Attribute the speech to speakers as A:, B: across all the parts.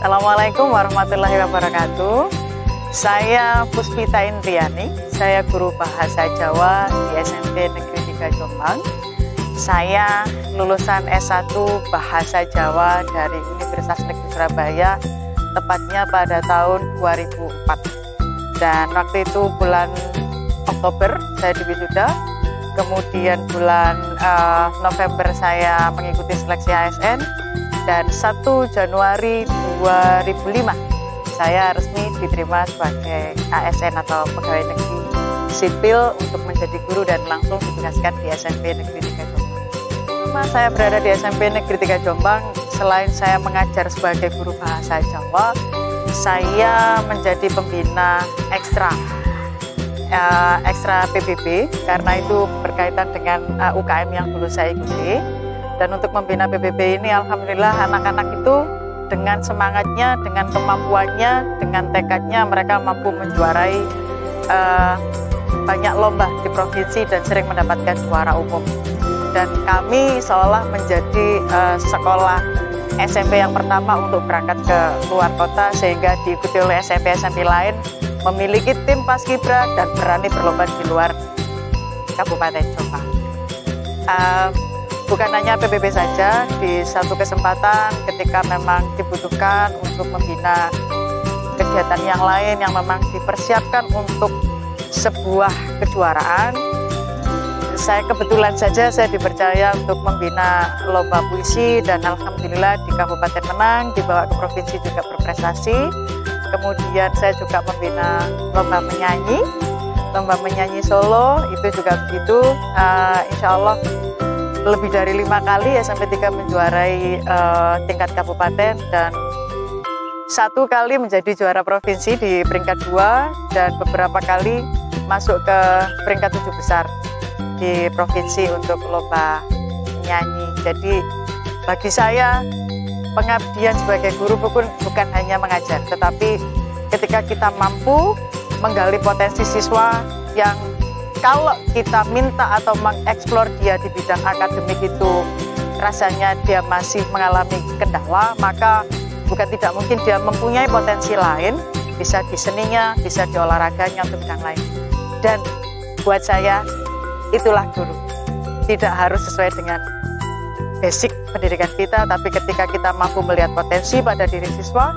A: Assalamualaikum warahmatullahi wabarakatuh. Saya Puspita Indriani, saya guru bahasa Jawa di SMP Negeri 3 Jombang. Saya lulusan S1 Bahasa Jawa dari Universitas Negeri Surabaya, tepatnya pada tahun 2004. Dan waktu itu bulan Oktober saya diwisuda, kemudian bulan November saya mengikuti seleksi ASN, dan 1 Januari 2005 saya resmi diterima sebagai ASN atau pegawai negeri sipil untuk menjadi guru dan langsung ditugaskan di SMP Negeri 3 Jombang. Selama saya berada di SMP Negeri 3 Jombang, selain saya mengajar sebagai guru bahasa Jawa, saya menjadi pembina ekstra PBB, karena itu berkaitan dengan UKM yang dulu saya ikuti. Dan untuk membina PBB ini, alhamdulillah anak-anak itu dengan semangatnya, dengan kemampuannya, dengan tekadnya, mereka mampu menjuarai banyak lomba di provinsi dan sering mendapatkan juara umum. Dan kami seolah menjadi sekolah SMP yang pertama untuk berangkat ke luar kota, sehingga diikuti oleh SMP-SMP lain, memiliki tim paskibra dan berani berlomba di luar Kabupaten Jombang. Bukan hanya PBB saja, di satu kesempatan ketika memang dibutuhkan untuk membina kegiatan yang lain yang memang dipersiapkan untuk sebuah kejuaraan, saya kebetulan saja saya dipercaya untuk membina lomba puisi, dan alhamdulillah di Kabupaten menang, dibawa ke provinsi juga berprestasi. Kemudian saya juga membina lomba menyanyi Solo, itu juga begitu. Insya Allah lebih dari 5 kali SMP 3 menjuarai tingkat kabupaten, dan 1 kali menjadi juara provinsi di peringkat 2, dan beberapa kali masuk ke peringkat 7 besar di provinsi untuk lomba menyanyi. Jadi bagi saya, pengabdian sebagai guru bukan hanya mengajar, tetapi ketika kita mampu menggali potensi siswa yang kalau kita minta atau mengeksplor dia di bidang akademik itu rasanya dia masih mengalami kendala, maka bukan tidak mungkin dia mempunyai potensi lain, bisa di seninya, bisa di olahraganya, untuk bidang lain. Dan buat saya, itulah guru. Tidak harus sesuai dengan basic pendidikan kita, tapi ketika kita mampu melihat potensi pada diri siswa,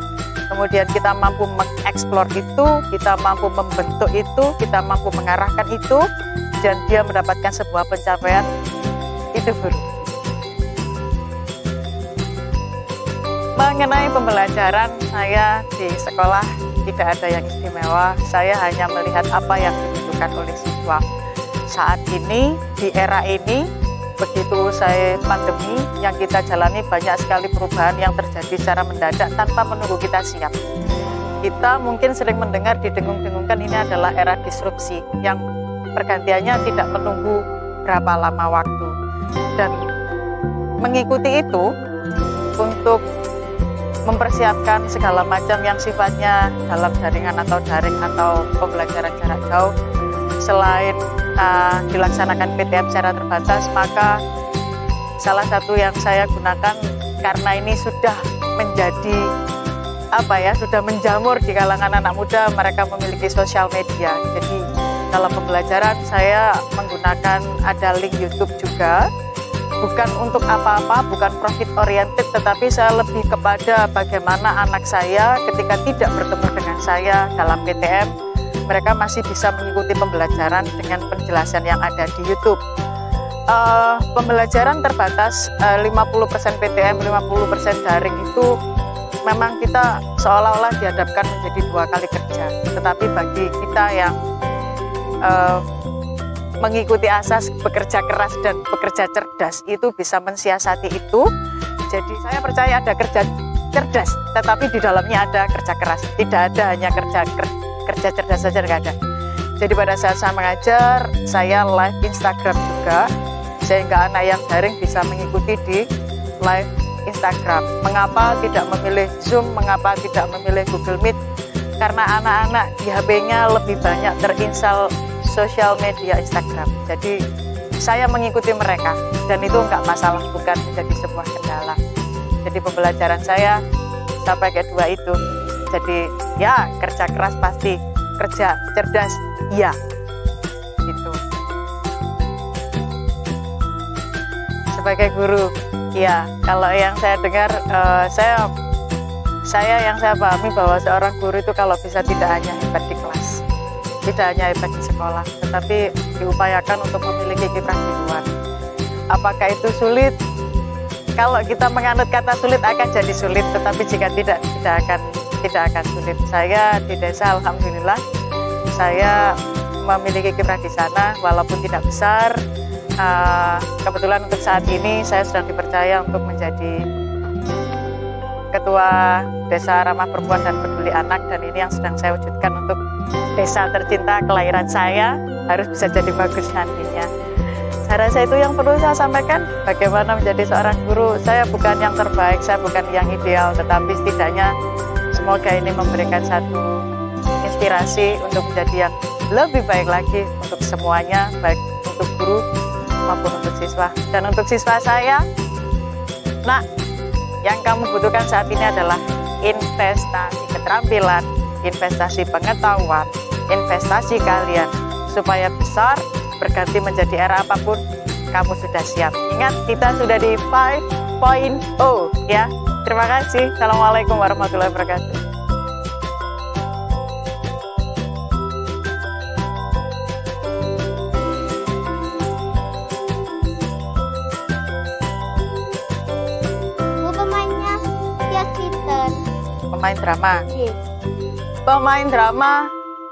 A: kemudian kita mampu mengeksplor itu, kita mampu membentuk itu, kita mampu mengarahkan itu, dan dia mendapatkan sebuah pencapaian, itu guru. Mengenai pembelajaran, saya di sekolah tidak ada yang istimewa, saya hanya melihat apa yang dibutuhkan oleh siswa. Saat ini, di era ini, begitu usai pandemi yang kita jalani, banyak sekali perubahan yang terjadi secara mendadak tanpa menunggu kita siap. Kita mungkin sering mendengar didengung-dengungkan ini adalah era disrupsi yang pergantiannya tidak menunggu berapa lama waktu. Dan mengikuti itu untuk mempersiapkan segala macam yang sifatnya dalam jaringan atau daring atau pembelajaran jarak jauh, selain dilaksanakan PTM secara terbatas, maka salah satu yang saya gunakan, karena ini sudah menjadi sudah menjamur di kalangan anak muda, mereka memiliki sosial media. Jadi dalam pembelajaran saya menggunakan ada link YouTube juga, bukan untuk apa-apa, bukan profit oriented, tetapi saya lebih kepada bagaimana anak saya ketika tidak bertemu dengan saya dalam PTM, mereka masih bisa mengikuti pembelajaran dengan penjelasan yang ada di YouTube. Pembelajaran terbatas, 50% PTM, 50% daring, itu memang kita seolah-olah dihadapkan menjadi 2 kali kerja. Tetapi bagi kita yang mengikuti asas bekerja keras dan bekerja cerdas, itu bisa mensiasati itu. Jadi saya percaya ada kerja cerdas, tetapi di dalamnya ada kerja keras. Tidak ada hanya kerja cerdas saja, nggak ada. Jadi pada saat saya mengajar, saya live Instagram juga, sehingga anak yang daring bisa mengikuti di live Instagram. Mengapa tidak memilih Zoom, mengapa tidak memilih Google Meet? Karena anak-anak di HP-nya lebih banyak terinstall sosial media Instagram. Jadi saya mengikuti mereka, dan itu nggak masalah, bukan menjadi sebuah kendala. Jadi pembelajaran saya bisa pakai dua itu. Jadi ya kerja keras pasti, kerja cerdas iya, gitu. Sebagai guru, ya kalau yang saya dengar, saya yang saya pahami bahwa seorang guru itu kalau bisa tidak hanya hebat di kelas, tidak hanya hebat di sekolah, tetapi diupayakan untuk memiliki kiprah di luar. Apakah itu sulit? Kalau kita menganut kata sulit akan jadi sulit, tetapi jika tidak akan sulit. Saya di desa alhamdulillah saya memiliki kiprah di sana walaupun tidak besar. Kebetulan untuk saat ini saya sedang dipercaya untuk menjadi Ketua Desa Ramah Perempuan dan Peduli Anak, dan ini yang sedang saya wujudkan untuk desa tercinta kelahiran saya harus bisa jadi bagus nantinya. Saya rasa itu yang perlu saya sampaikan, bagaimana menjadi seorang guru. Saya bukan yang terbaik, saya bukan yang ideal, tetapi setidaknya semoga ini memberikan satu inspirasi untuk menjadi yang lebih baik lagi untuk semuanya, baik untuk guru maupun untuk siswa. Dan untuk siswa saya, nak, yang kamu butuhkan saat ini adalah investasi keterampilan, investasi pengetahuan, investasi kalian supaya besar, berganti menjadi era apapun, kamu sudah siap. Ingat, kita sudah di 5.0 ya. Terima kasih. Assalamualaikum warahmatullahi wabarakatuh. Pemain drama. Pemain drama.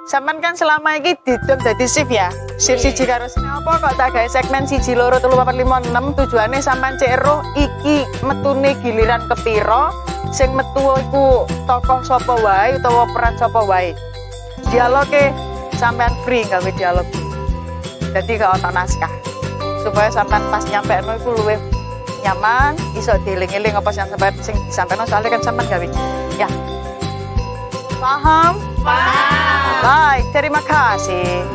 A: Sampean kan selama ini didom dadi shift ya. Shift siji karo apa kok tak gawe segmen 1 2 3 4 5 6 tujuane sampean cek ero iki metune giliran kepiro, sing metu iku tokoh sapa wae utawa peran sapa wae. Dialoge sampean free gawe dialog. Dadi gak ono naskah. Supaya sampean pas nyampe eno iku luwih nyaman, iso dieling-eling apa sing disampaikan soalnya kan sampean gawe. Ya. Paham? Paham. Baik, terima kasih.